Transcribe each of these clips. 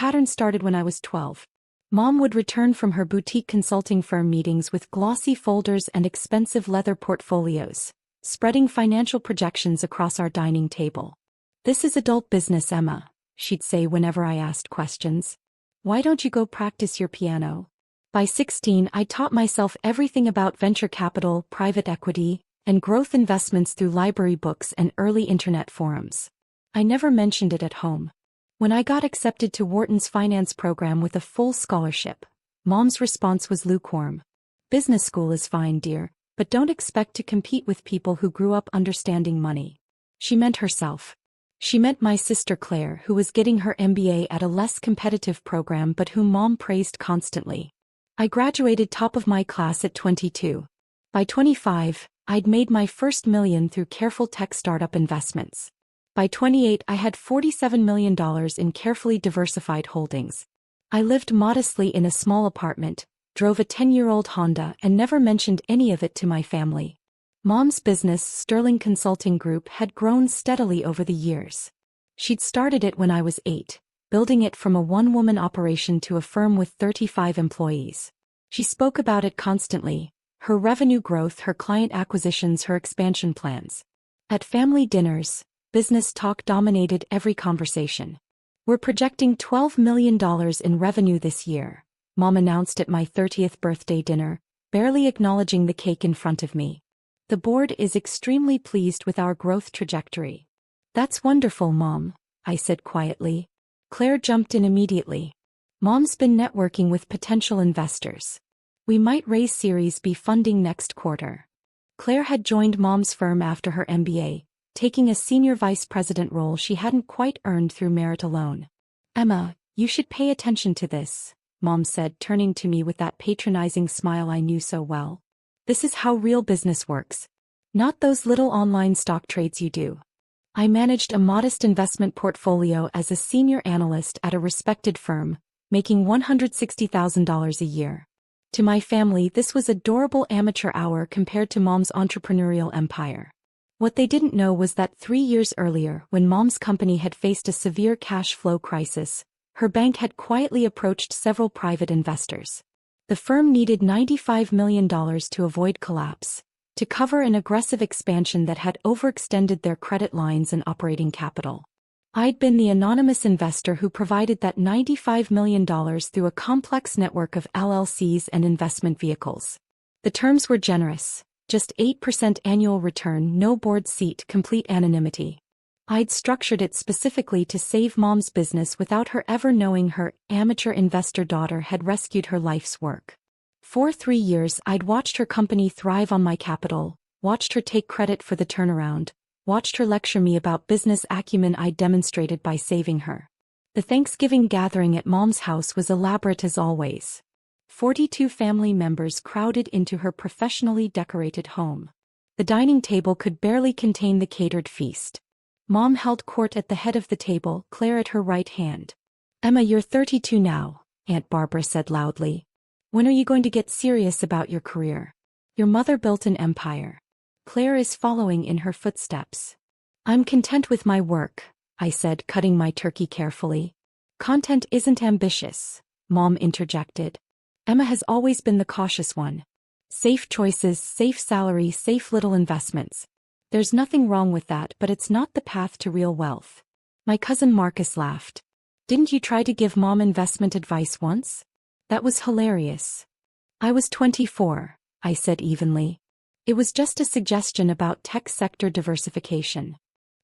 pattern started when I was 12. Mom would return from her boutique consulting firm meetings with glossy folders and expensive leather portfolios, spreading financial projections across our dining table. "This is adult business, Emma," she'd say whenever I asked questions. "Why don't you go practice your piano?" By 16, I taught myself everything about venture capital, private equity, and growth investments through library books and early internet forums. I never mentioned it at home. When I got accepted to Wharton's finance program with a full scholarship, Mom's response was lukewarm. "Business school is fine, dear, but don't expect to compete with people who grew up understanding money." She meant herself. She meant my sister Claire, who was getting her MBA at a less competitive program but whom Mom praised constantly. I graduated top of my class at 22. By 25, I'd made my first million through careful tech startup investments. By 28, I had $47 million in carefully diversified holdings. I lived modestly in a small apartment, drove a 10-year-old Honda, and never mentioned any of it to my family. Mom's business, Sterling Consulting Group, had grown steadily over the years. She'd started it when I was 8, building it from a one-woman operation to a firm with 35 employees. She spoke about it constantly: her revenue growth, her client acquisitions, her expansion plans. At family dinners, business talk dominated every conversation. "We're projecting $12 million in revenue this year," Mom announced at my 30th birthday dinner, barely acknowledging the cake in front of me. "The board is extremely pleased with our growth trajectory." "That's wonderful, Mom," I said quietly. Claire jumped in immediately. "Mom's been networking with potential investors. We might raise Series B funding next quarter." Claire had joined Mom's firm after her MBA, taking a senior vice president role she hadn't quite earned through merit alone. "Emma, you should pay attention to this," Mom said, turning to me with that patronizing smile I knew so well. "This is how real business works. Not those little online stock trades you do." I managed a modest investment portfolio as a senior analyst at a respected firm, making $160,000 a year. To my family, this was a durable amateur hour compared to Mom's entrepreneurial empire. What they didn't know was that 3 years earlier, when Mom's company had faced a severe cash flow crisis, her bank had quietly approached several private investors. The firm needed $95 million to avoid collapse, to cover an aggressive expansion that had overextended their credit lines and operating capital. I'd been the anonymous investor who provided that $95 million through a complex network of LLCs and investment vehicles. The terms were generous: just 8% annual return, no board seat, complete anonymity. I'd structured it specifically to save Mom's business without her ever knowing her amateur investor daughter had rescued her life's work. For 3 years, I'd watched her company thrive on my capital, watched her take credit for the turnaround, watched her lecture me about business acumen I'd demonstrated by saving her. The Thanksgiving gathering at Mom's house was elaborate as always. 42 family members crowded into her professionally decorated home. The dining table could barely contain the catered feast. Mom held court at the head of the table, Claire at her right hand. "Emma, you're 32 now," Aunt Barbara said loudly. "When are you going to get serious about your career? Your mother built an empire. Claire is following in her footsteps." "I'm content with my work," I said, cutting my turkey carefully. "Content isn't ambitious," Mom interjected. "Emma has always been the cautious one. Safe choices, safe salary, safe little investments. There's nothing wrong with that, but it's not the path to real wealth." My cousin Marcus laughed. "Didn't you try to give Mom investment advice once?" That was hilarious. "I was 24, I said evenly. "It was just a suggestion about tech sector diversification."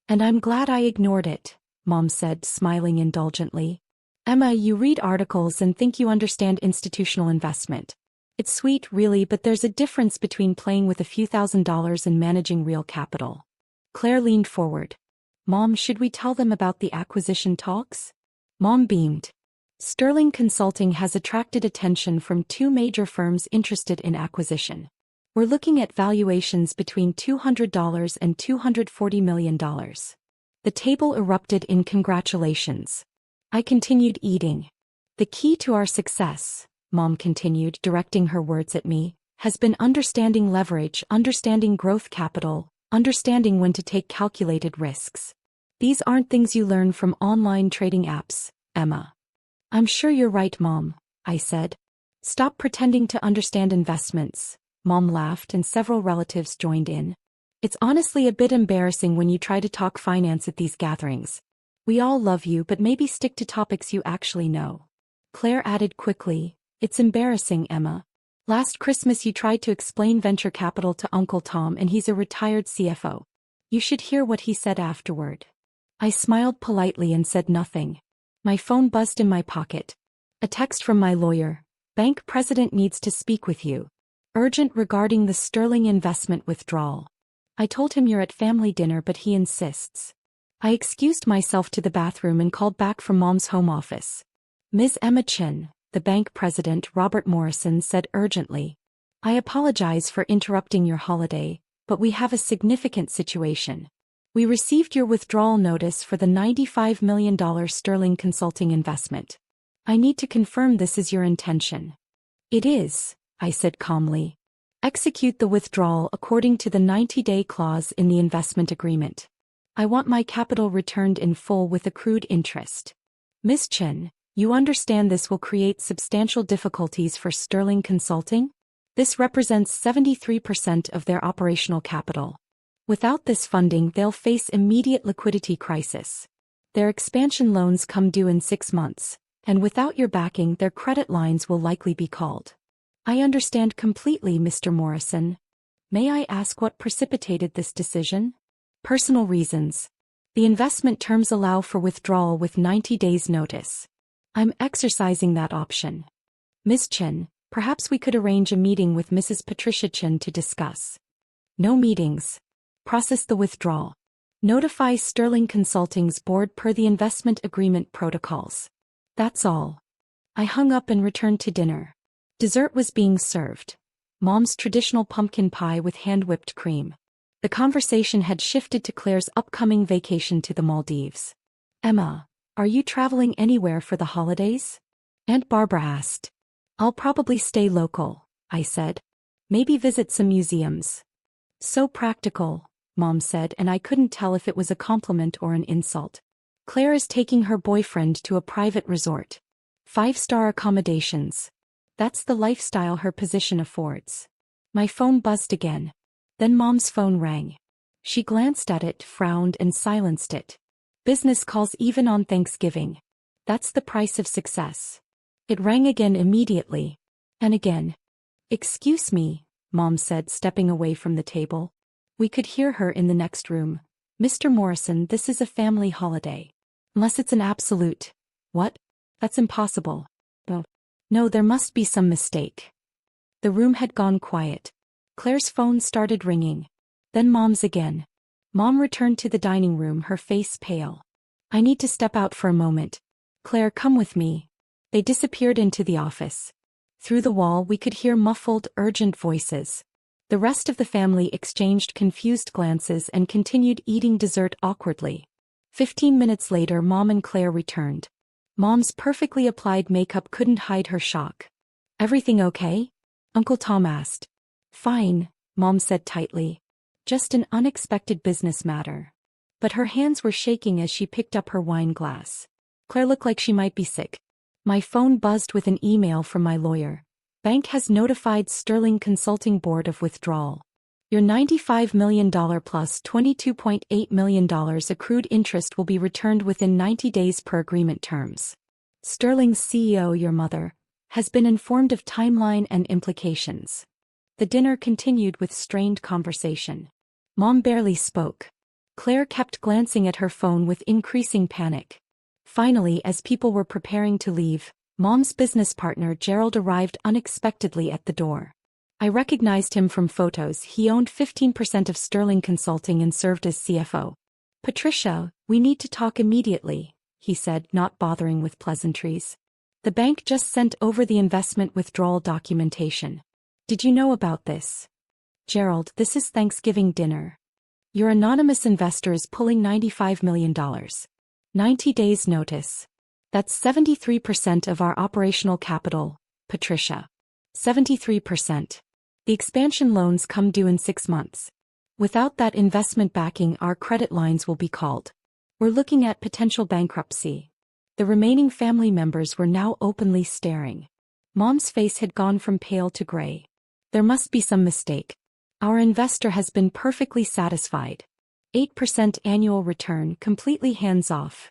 "And I'm glad I ignored it," Mom said, smiling indulgently. "Emma, you read articles and think you understand institutional investment. It's sweet, really, but there's a difference between playing with a few $1,000s and managing real capital." Claire leaned forward. "Mom, should we tell them about the acquisition talks?" Mom beamed. "Sterling Consulting has attracted attention from 2 major firms interested in acquisition. We're looking at valuations between $200 and $240 million. The table erupted in congratulations. I continued eating. "The key to our success," Mom continued, directing her words at me, "has been understanding leverage, understanding growth capital, understanding when to take calculated risks. These aren't things you learn from online trading apps, Emma. I'm sure you're right, Mom, I said. Stop pretending to understand investments. Mom laughed and several relatives joined in. It's honestly a bit embarrassing when you try to talk finance at these gatherings. We all love you, but maybe stick to topics you actually know. Claire added quickly, It's embarrassing, Emma. Last Christmas you tried to explain venture capital to Uncle Tom and he's a retired CFO. You should hear what he said afterward. I smiled politely and said nothing. My phone buzzed in my pocket. A text from my lawyer. Bank president needs to speak with you. Urgent regarding the Sterling investment withdrawal. I told him you're at family dinner, but he insists. I excused myself to the bathroom and called back from Mom's home office. Ms. Emma Chin, the bank president Robert Morrison said urgently. I apologize for interrupting your holiday, but we have a significant situation. We received your withdrawal notice for the $95 million Sterling consulting investment. I need to confirm this is your intention. It is, I said calmly. Execute the withdrawal according to the 90-day clause in the investment agreement. I want my capital returned in full with accrued interest. Ms. Chen, you understand this will create substantial difficulties for Sterling Consulting? This represents 73% of their operational capital. Without this funding, they'll face immediate liquidity crisis. Their expansion loans come due in 6 months, and without your backing, their credit lines will likely be called. I understand completely, Mr. Morrison. May I ask what precipitated this decision? Personal reasons. The investment terms allow for withdrawal with 90 days notice. I'm exercising that option. Ms. Chen, perhaps we could arrange a meeting with Mrs. Patricia Chen to discuss. No meetings. Process the withdrawal. Notify Sterling Consulting's board per the investment agreement protocols. That's all. I hung up and returned to dinner. Dessert was being served. Mom's traditional pumpkin pie with hand-whipped cream. The conversation had shifted to Claire's upcoming vacation to the Maldives. Emma, are you traveling anywhere for the holidays? Aunt Barbara asked. I'll probably stay local, I said. Maybe visit some museums. So practical, Mom said, and I couldn't tell if it was a compliment or an insult. Claire is taking her boyfriend to a private resort. 5-star accommodations. That's the lifestyle her position affords. My phone buzzed again. Then Mom's phone rang. She glanced at it, frowned, and silenced it. Business calls even on Thanksgiving. That's the price of success. It rang again immediately. And again. Excuse me, Mom said, stepping away from the table. We could hear her in the next room. Mr. Morrison, this is a family holiday. Unless it's an absolute. What? That's impossible. No, there must be some mistake. The room had gone quiet. Claire's phone started ringing. Then Mom's again. Mom returned to the dining room, her face pale. I need to step out for a moment. Claire, come with me. They disappeared into the office. Through the wall we could hear muffled, urgent voices. The rest of the family exchanged confused glances and continued eating dessert awkwardly. 15 minutes later, Mom and Claire returned. Mom's perfectly applied makeup couldn't hide her shock. Everything okay? Uncle Tom asked. Fine, Mom said tightly. Just an unexpected business matter. But her hands were shaking as she picked up her wine glass. Claire looked like she might be sick. My phone buzzed with an email from my lawyer. Bank has notified Sterling Consulting Board of withdrawal. Your $95 million plus $22.8 million accrued interest will be returned within 90 days per agreement terms. Sterling's CEO, your mother, has been informed of timeline and implications. The dinner continued with strained conversation. Mom barely spoke. Claire kept glancing at her phone with increasing panic. Finally, as people were preparing to leave, Mom's business partner Gerald arrived unexpectedly at the door. I recognized him from photos. He owned 15% of Sterling Consulting and served as CFO. Patricia, we need to talk immediately, he said, not bothering with pleasantries. The bank just sent over the investment withdrawal documentation. Did you know about this? Gerald, this is Thanksgiving dinner. Your anonymous investor is pulling $95 million. 90 days notice. That's 73% of our operational capital, Patricia. 73%. The expansion loans come due in 6 months. Without that investment backing, our credit lines will be called. We're looking at potential bankruptcy. The remaining family members were now openly staring. Mom's face had gone from pale to gray. There must be some mistake. Our investor has been perfectly satisfied. 8% annual return, completely hands-off.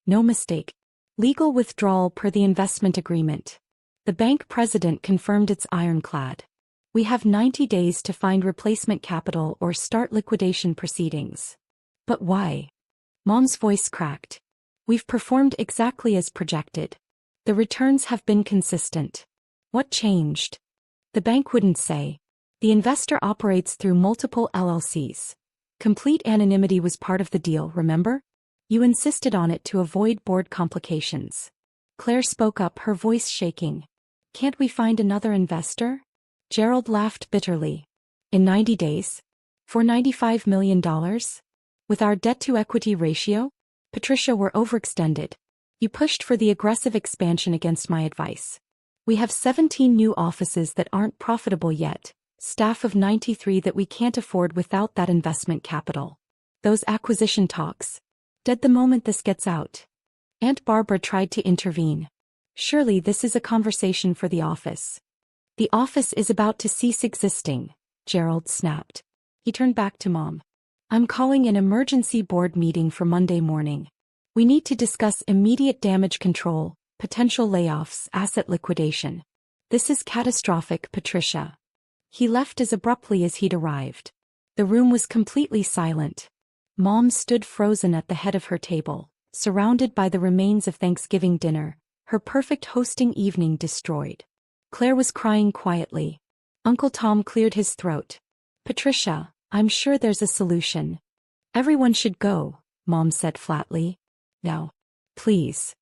No mistake. Legal withdrawal per the investment agreement. The bank president confirmed it's ironclad. We have 90 days to find replacement capital or start liquidation proceedings. But why? Mom's voice cracked. We've performed exactly as projected. The returns have been consistent. What changed? The bank wouldn't say. The investor operates through multiple LLCs. Complete anonymity was part of the deal, remember? You insisted on it to avoid board complications. Claire spoke up, her voice shaking. Can't we find another investor? Gerald laughed bitterly. In 90 days? For $95 million? With our debt-to-equity ratio? Patricia, we're overextended. You pushed for the aggressive expansion against my advice. We have 17 new offices that aren't profitable yet, staff of 93 that we can't afford without that investment capital. Those acquisition talks. Dead the moment this gets out. Aunt Barbara tried to intervene. Surely this is a conversation for the office. The office is about to cease existing, Gerald snapped. He turned back to Mom. I'm calling an emergency board meeting for Monday morning. We need to discuss immediate damage control, potential layoffs, asset liquidation. This is catastrophic, Patricia. He left as abruptly as he'd arrived. The room was completely silent. Mom stood frozen at the head of her table, surrounded by the remains of Thanksgiving dinner, her perfect hosting evening destroyed. Claire was crying quietly. Uncle Tom cleared his throat. Patricia, I'm sure there's a solution. Everyone should go, Mom said flatly. No. Please.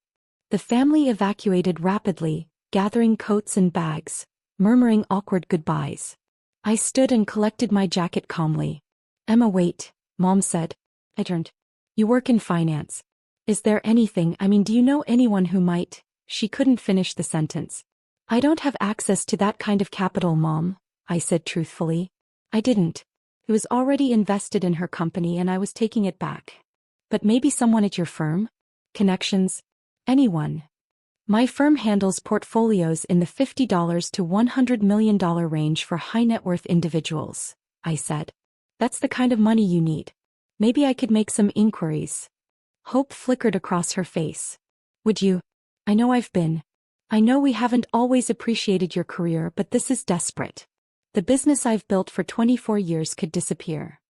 The family evacuated rapidly, gathering coats and bags, murmuring awkward goodbyes. I stood and collected my jacket calmly. Emma, wait, Mom said. I turned. You work in finance. Is there anything, do you know anyone who might? She couldn't finish the sentence. I don't have access to that kind of capital, Mom, I said truthfully. I didn't. It was already invested in her company and I was taking it back. But maybe someone at your firm? Connections? Anyone? My firm handles portfolios in the $50 to $100 million range for high-net-worth individuals, I said. That's the kind of money you need. Maybe I could make some inquiries. Hope flickered across her face. Would you? I know we haven't always appreciated your career, but this is desperate. The business I've built for 24 years could disappear.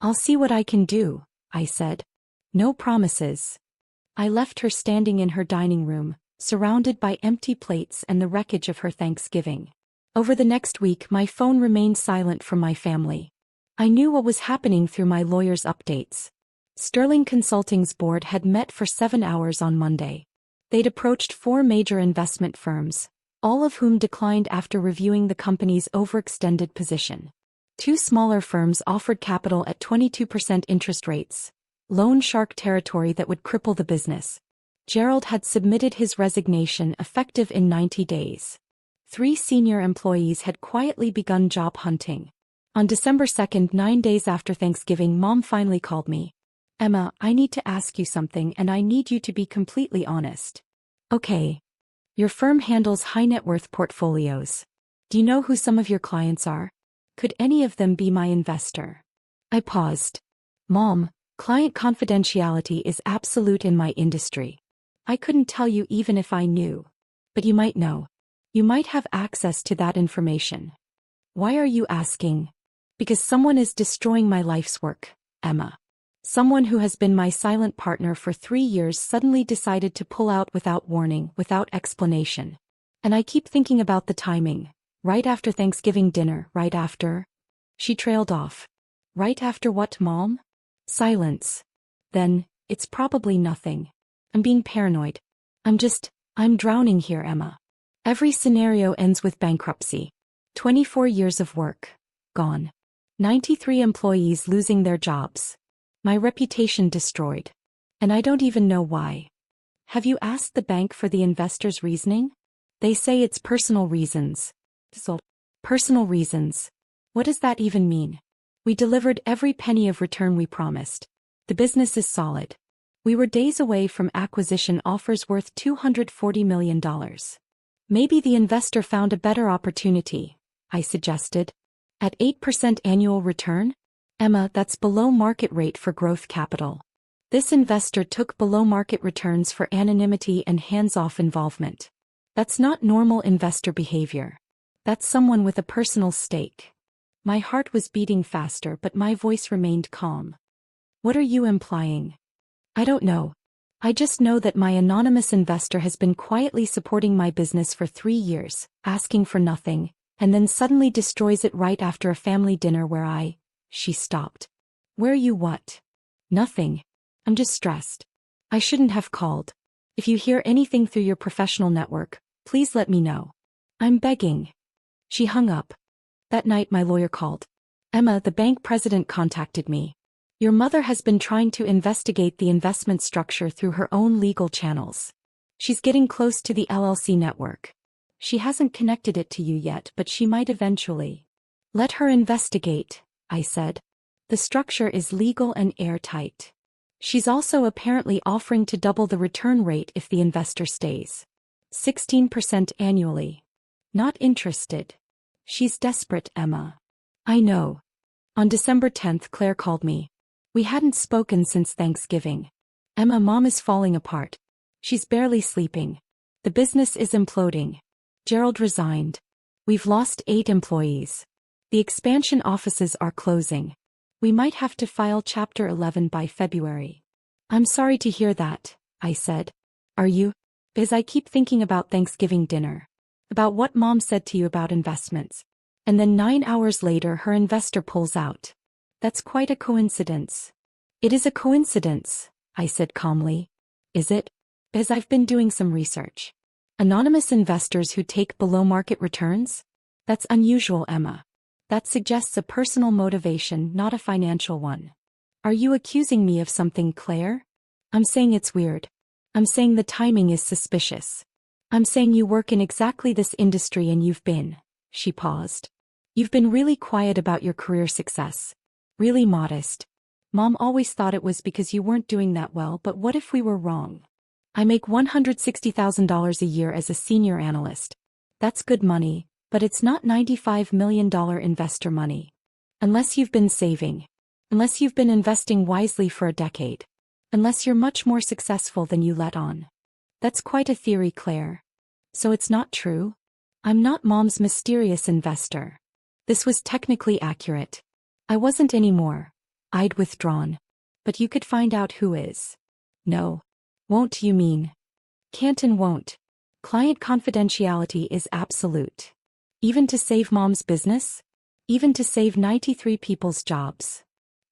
I'll see what I can do, I said. No promises. I left her standing in her dining room, surrounded by empty plates and the wreckage of her Thanksgiving. Over the next week, my phone remained silent from my family. I knew what was happening through my lawyer's updates. Sterling Consulting's board had met for 7 hours on Monday. They'd approached 4 major investment firms, all of whom declined after reviewing the company's overextended position. 2 smaller firms offered capital at 22% interest rates, loan shark territory that would cripple the business. Gerald had submitted his resignation effective in 90 days. 3 senior employees had quietly begun job hunting. On December 2nd, 9 days after Thanksgiving, Mom finally called me. Emma, I need to ask you something and I need you to be completely honest. Okay. Your firm handles high-net-worth portfolios. Do you know who some of your clients are? Could any of them be my investor? I paused. Mom, client confidentiality is absolute in my industry. I couldn't tell you even if I knew. But you might know. You might have access to that information. Why are you asking? Because someone is destroying my life's work, Emma. Someone who has been my silent partner for 3 years suddenly decided to pull out without warning, without explanation. And I keep thinking about the timing. Right after Thanksgiving dinner, right after? She trailed off. Right after what, Mom? Silence. Then, it's probably nothing. I'm being paranoid. I'm drowning here, Emma. Every scenario ends with bankruptcy. 24 years of work. Gone. 93 employees losing their jobs. My reputation destroyed. And I don't even know why. Have you asked the bank for the investor's reasoning? They say it's personal reasons. So, personal reasons. What does that even mean? We delivered every penny of return we promised. The business is solid. We were days away from acquisition offers worth $240 million. Maybe the investor found a better opportunity, I suggested. At 8% annual return? Emma, that's below market rate for growth capital. This investor took below market returns for anonymity and hands-off involvement. That's not normal investor behavior. That's someone with a personal stake. My heart was beating faster, but my voice remained calm. What are you implying? I don't know. I just know that my anonymous investor has been quietly supporting my business for 3 years, asking for nothing, and then suddenly destroys it right after a family dinner where She stopped. Where you what? Nothing. I'm just stressed. I shouldn't have called. If you hear anything through your professional network, please let me know. I'm begging. She hung up. That night my lawyer called. Emma, the bank president contacted me. Your mother has been trying to investigate the investment structure through her own legal channels. She's getting close to the LLC network. She hasn't connected it to you yet, but she might eventually. Let her investigate, I said. The structure is legal and airtight. She's also apparently offering to double the return rate if the investor stays. 16% annually. Not interested. She's desperate, Emma. I know. On December 10th, Claire called me. We hadn't spoken since Thanksgiving. Emma, Mom is falling apart. She's barely sleeping. The business is imploding. Gerald resigned. We've lost 8 employees. The expansion offices are closing. We might have to file Chapter 11 by February. I'm sorry to hear that, I said. Are you? Because I keep thinking about Thanksgiving dinner. About what Mom said to you about investments. And then 9 hours later her investor pulls out. That's quite a coincidence. It is a coincidence, I said calmly. Is it? Because I've been doing some research. Anonymous investors who take below market returns? That's unusual, Emma. That suggests a personal motivation, not a financial one. Are you accusing me of something, Claire? I'm saying it's weird. I'm saying the timing is suspicious. I'm saying you work in exactly this industry and you've been. She paused. You've been really quiet about your career success. Really modest. Mom always thought it was because you weren't doing that well, but what if we were wrong? I make $160,000 a year as a senior analyst. That's good money, but it's not $95 million investor money. Unless you've been saving. Unless you've been investing wisely for a decade. Unless you're much more successful than you let on. That's quite a theory, Claire. So it's not true? I'm not Mom's mysterious investor. This was technically accurate. I wasn't anymore. I'd withdrawn. But you could find out who is. No. Won't, you mean? Can't and won't. Client confidentiality is absolute. Even to save Mom's business? Even to save 93 people's jobs.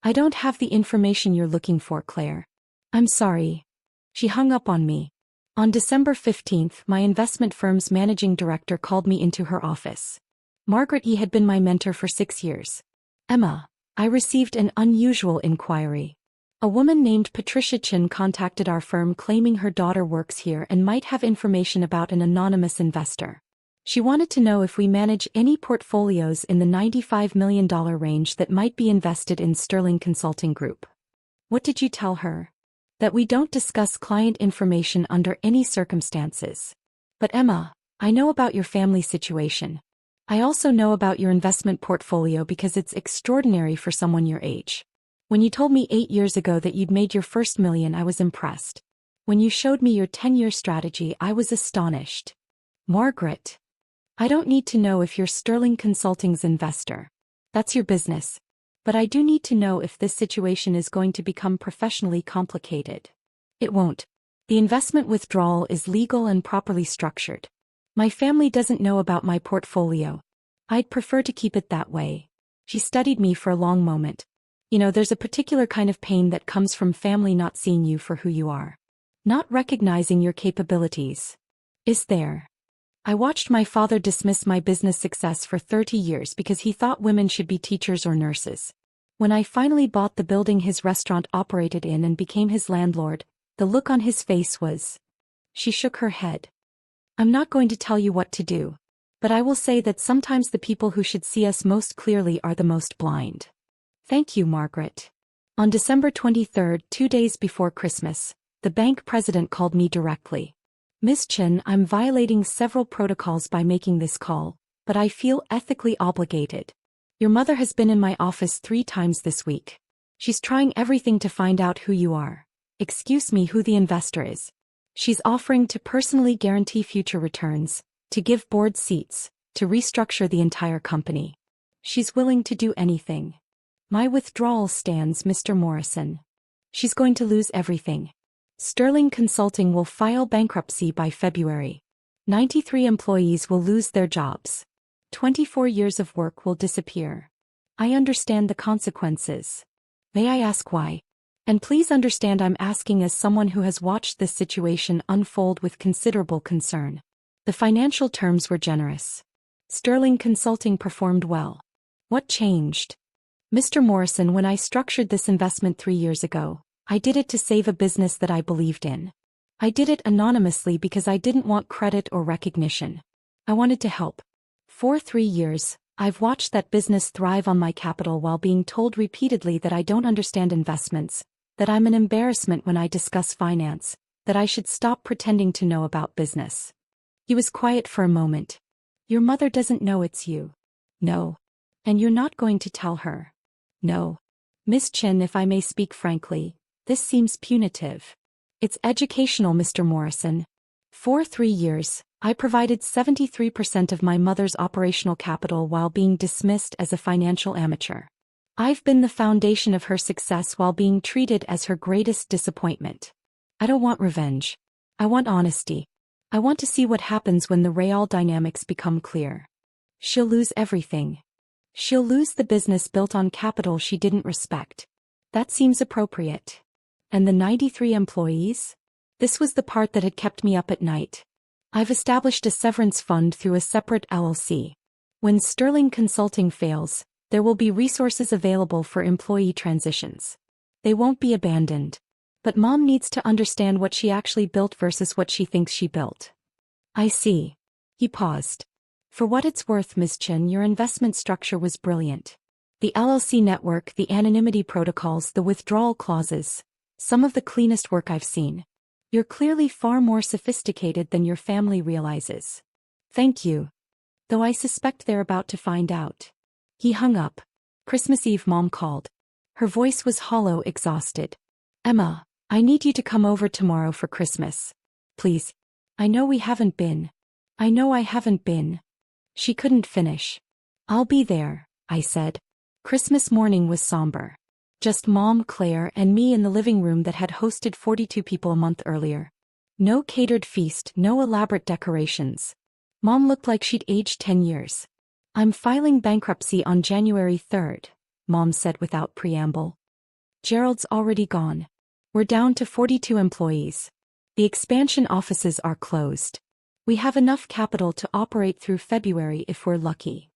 I don't have the information you're looking for, Claire. I'm sorry. She hung up on me. On December 15th, my investment firm's managing director called me into her office. Margaret E. had been my mentor for 6 years. Emma, I received an unusual inquiry. A woman named Patricia Chin contacted our firm claiming her daughter works here and might have information about an anonymous investor. She wanted to know if we manage any portfolios in the $95 million range that might be invested in Sterling Consulting Group. What did you tell her? That we don't discuss client information under any circumstances. But Emma, I know about your family situation. I also know about your investment portfolio because it's extraordinary for someone your age. When you told me 8 years ago that you'd made your first million, I was impressed. When you showed me your 10-year strategy, I was astonished. Margaret, I don't need to know if you're Sterling Consulting's investor. That's your business. But I do need to know if this situation is going to become professionally complicated. It won't. The investment withdrawal is legal and properly structured. My family doesn't know about my portfolio. I'd prefer to keep it that way. She studied me for a long moment. You know, there's a particular kind of pain that comes from family not seeing you for who you are. Not recognizing your capabilities. Is there? I watched my father dismiss my business success for 30 years because he thought women should be teachers or nurses. When I finally bought the building his restaurant operated in and became his landlord, the look on his face was... She shook her head. I'm not going to tell you what to do. But I will say that sometimes the people who should see us most clearly are the most blind. Thank you, Margaret. On December 23rd, 2 days before Christmas, The bank president called me directly. Miss Chen, I'm violating several protocols by making this call, but I feel ethically obligated. Your mother has been in my office 3 times this week. She's trying everything to find out who you are. Excuse me, who the investor is. She's offering to personally guarantee future returns, to give board seats, to restructure the entire company. She's willing to do anything. My withdrawal stands, Mr. Morrison. She's going to lose everything. Sterling Consulting will file bankruptcy by February. 93 employees will lose their jobs. 24 years of work will disappear. I understand the consequences. May I ask why? And please understand I'm asking as someone who has watched this situation unfold with considerable concern. The financial terms were generous. Sterling Consulting performed well. What changed? Mr. Morrison, when I structured this investment 3 years ago, I did it to save a business that I believed in. I did it anonymously because I didn't want credit or recognition. I wanted to help. For 3 years, I've watched that business thrive on my capital while being told repeatedly that I don't understand investments, that I'm an embarrassment when I discuss finance, that I should stop pretending to know about business. He was quiet for a moment. Your mother doesn't know it's you. No. And you're not going to tell her. No. Miss Chen, if I may speak frankly, this seems punitive. It's educational, Mr. Morrison. For 3 years, I provided 73% of my mother's operational capital while being dismissed as a financial amateur. I've been the foundation of her success while being treated as her greatest disappointment. I don't want revenge. I want honesty. I want to see what happens when the real dynamics become clear. She'll lose everything. She'll lose the business built on capital she didn't respect. That seems appropriate. And the 93 employees? This was the part that had kept me up at night. I've established a severance fund through a separate LLC. When Sterling Consulting fails, there will be resources available for employee transitions. They won't be abandoned. But Mom needs to understand what she actually built versus what she thinks she built. I see. He paused. For what it's worth, Ms. Chen, your investment structure was brilliant. The LLC network, the anonymity protocols, the withdrawal clauses. Some of the cleanest work I've seen. You're clearly far more sophisticated than your family realizes. Thank you. Though I suspect they're about to find out. He hung up. Christmas Eve, Mom called. Her voice was hollow, exhausted. Emma, I need you to come over tomorrow for Christmas. Please. I know we haven't been. I know I haven't been. She couldn't finish. I'll be there, I said. Christmas morning was somber. Just Mom, Claire, and me in the living room that had hosted 42 people a month earlier. No catered feast, no elaborate decorations. Mom looked like she'd aged 10 years. I'm filing bankruptcy on January 3rd, Mom said without preamble. Gerald's already gone. We're down to 42 employees. The expansion offices are closed. We have enough capital to operate through February if we're lucky.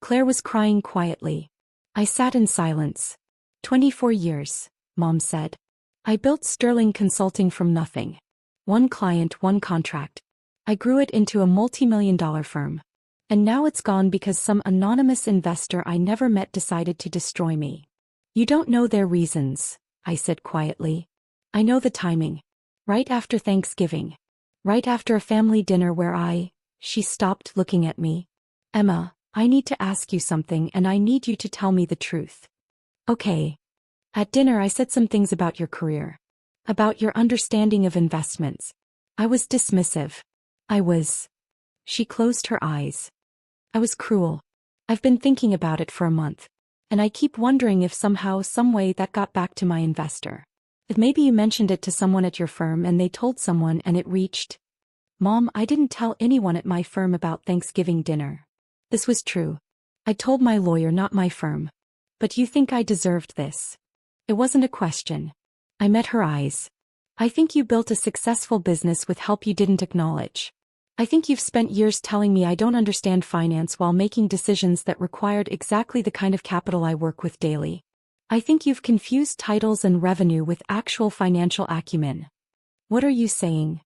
Claire was crying quietly. I sat in silence. 24 years, Mom said. I built Sterling Consulting from nothing. 1 client, 1 contract. I grew it into a multi-million-dollar firm. And now it's gone because some anonymous investor I never met decided to destroy me. You don't know their reasons, I said quietly. I know the timing. Right after Thanksgiving. Right after a family dinner where she stopped looking at me. Emma, I need to ask you something and I need you to tell me the truth. Okay. At dinner I said some things about your career. About your understanding of investments. I was dismissive. She closed her eyes. I was cruel. I've been thinking about it for a month. And I keep wondering if somehow, some way that got back to my investor. If maybe you mentioned it to someone at your firm and they told someone and it reached. Mom, I didn't tell anyone at my firm about Thanksgiving dinner. This was true. I told my lawyer, not my firm. But you think I deserved this? It wasn't a question. I met her eyes. I think you built a successful business with help you didn't acknowledge. I think you've spent years telling me I don't understand finance while making decisions that required exactly the kind of capital I work with daily. I think you've confused titles and revenue with actual financial acumen. What are you saying?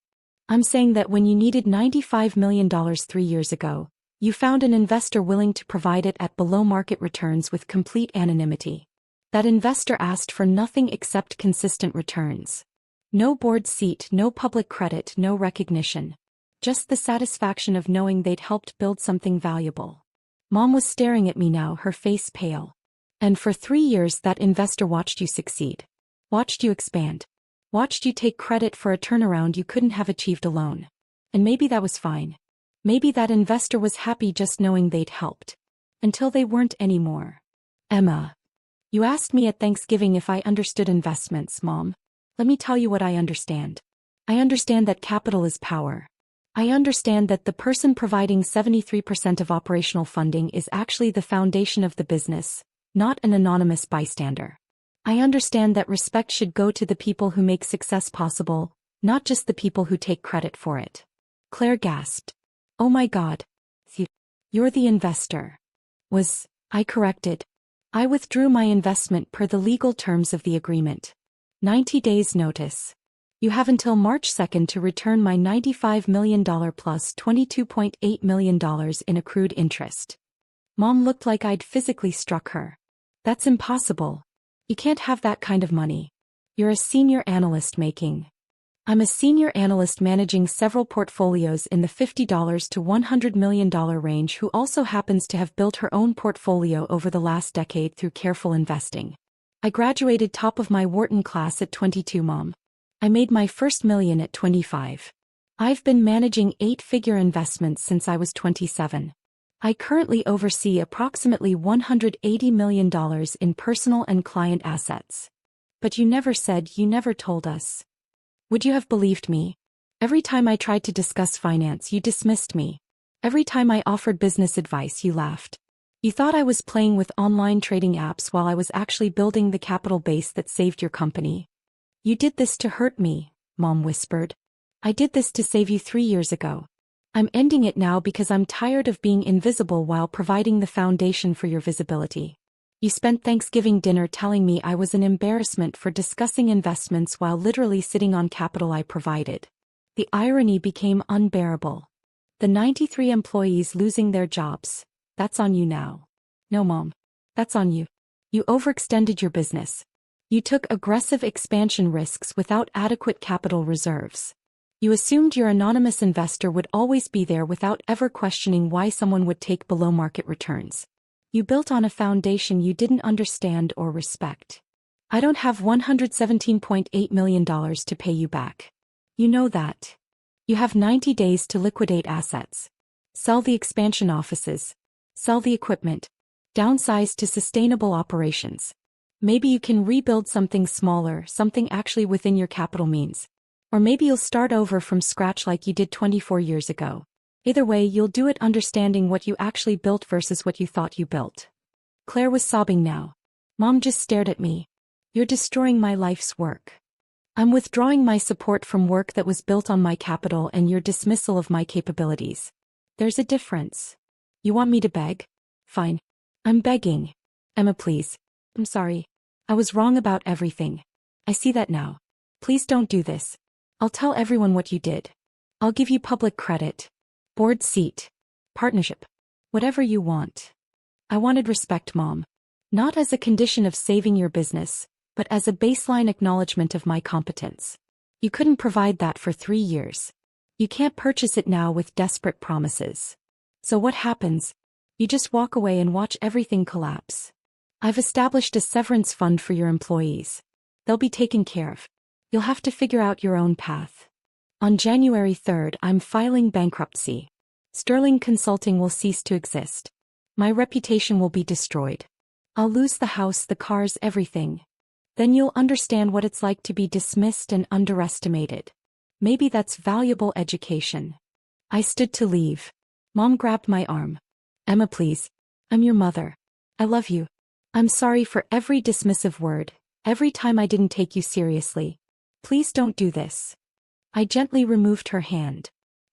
I'm saying that when you needed $95 million 3 years ago, you found an investor willing to provide it at below-market returns with complete anonymity. That investor asked for nothing except consistent returns. No board seat, no public credit, no recognition. Just the satisfaction of knowing they'd helped build something valuable. Mom was staring at me now, her face pale. And for 3 years that investor watched you succeed. Watched you expand. Watched you take credit for a turnaround you couldn't have achieved alone. And maybe that was fine. Maybe that investor was happy just knowing they'd helped. Until they weren't anymore. Emma. You asked me at Thanksgiving if I understood investments, Mom. Let me tell you what I understand. I understand that capital is power. I understand that the person providing 73% of operational funding is actually the foundation of the business, not an anonymous bystander. I understand that respect should go to the people who make success possible, not just the people who take credit for it. Claire gasped. Oh my God. You're the investor. I corrected. I withdrew my investment per the legal terms of the agreement. 90 days notice. You have until March 2nd to return my $95 million plus $22.8 million in accrued interest. Mom looked like I'd physically struck her. That's impossible. You can't have that kind of money. You're a senior analyst making. I'm a senior analyst managing several portfolios in the $50 to $100 million range who also happens to have built her own portfolio over the last decade through careful investing. I graduated top of my Wharton class at 22, Mom. I made my first million at 25. I've been managing 8-figure investments since I was 27. I currently oversee approximately $180 million in personal and client assets. But you never told us. Would you have believed me? Every time I tried to discuss finance, you dismissed me. Every time I offered business advice, you laughed. You thought I was playing with online trading apps while I was actually building the capital base that saved your company. You did this to hurt me, Mom whispered. I did this to save you 3 years ago. I'm ending it now because I'm tired of being invisible while providing the foundation for your visibility. You spent Thanksgiving dinner telling me I was an embarrassment for discussing investments while literally sitting on capital I provided. The irony became unbearable. The 93 employees losing their jobs. That's on you now. No, Mom. That's on you. You overextended your business. You took aggressive expansion risks without adequate capital reserves. You assumed your anonymous investor would always be there without ever questioning why someone would take below-market returns. You built on a foundation you didn't understand or respect. I don't have $117.8 million to pay you back. You know that. You have 90 days to liquidate assets. Sell the expansion offices. Sell the equipment. Downsize to sustainable operations. Maybe you can rebuild something smaller, something actually within your capital means. Or maybe you'll start over from scratch like you did 24 years ago. Either way, you'll do it understanding what you actually built versus what you thought you built. Claire was sobbing now. Mom just stared at me. You're destroying my life's work. I'm withdrawing my support from work that was built on my capital and your dismissal of my capabilities. There's a difference. You want me to beg? Fine. I'm begging. Emma, please. I'm sorry. I was wrong about everything. I see that now. Please don't do this. I'll tell everyone what you did. I'll give you public credit. Board seat. Partnership. Whatever you want. I wanted respect, Mom. Not as a condition of saving your business, but as a baseline acknowledgement of my competence. You couldn't provide that for 3 years. You can't purchase it now with desperate promises. So what happens? You just walk away and watch everything collapse. I've established a severance fund for your employees. They'll be taken care of. You'll have to figure out your own path. On January 3rd, I'm filing bankruptcy. Sterling Consulting will cease to exist. My reputation will be destroyed. I'll lose the house, the cars, everything. Then you'll understand what it's like to be dismissed and underestimated. Maybe that's valuable education. I stood to leave. Mom grabbed my arm. Emma, please. I'm your mother. I love you. I'm sorry for every dismissive word, every time I didn't take you seriously. Please don't do this. I gently removed her hand.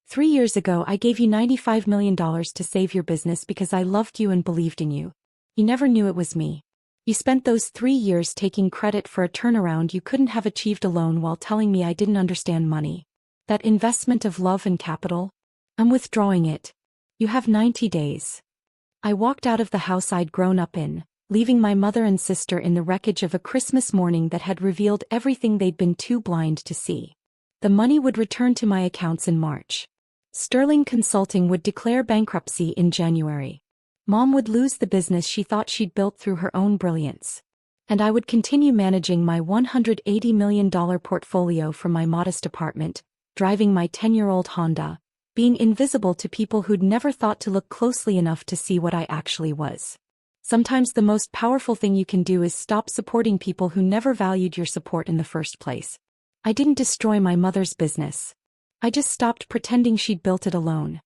3 years ago I gave you $95 million to save your business because I loved you and believed in you. You never knew it was me. You spent those 3 years taking credit for a turnaround you couldn't have achieved alone while telling me I didn't understand money. That investment of love and capital? I'm withdrawing it. You have 90 days. I walked out of the house I'd grown up in, leaving my mother and sister in the wreckage of a Christmas morning that had revealed everything they'd been too blind to see. The money would return to my accounts in March. Sterling Consulting would declare bankruptcy in January. Mom would lose the business she thought she'd built through her own brilliance. And I would continue managing my $180 million portfolio from my modest apartment, driving my 10-year-old Honda, being invisible to people who'd never thought to look closely enough to see what I actually was. Sometimes the most powerful thing you can do is stop supporting people who never valued your support in the first place. I didn't destroy my mother's business. I just stopped pretending she'd built it alone.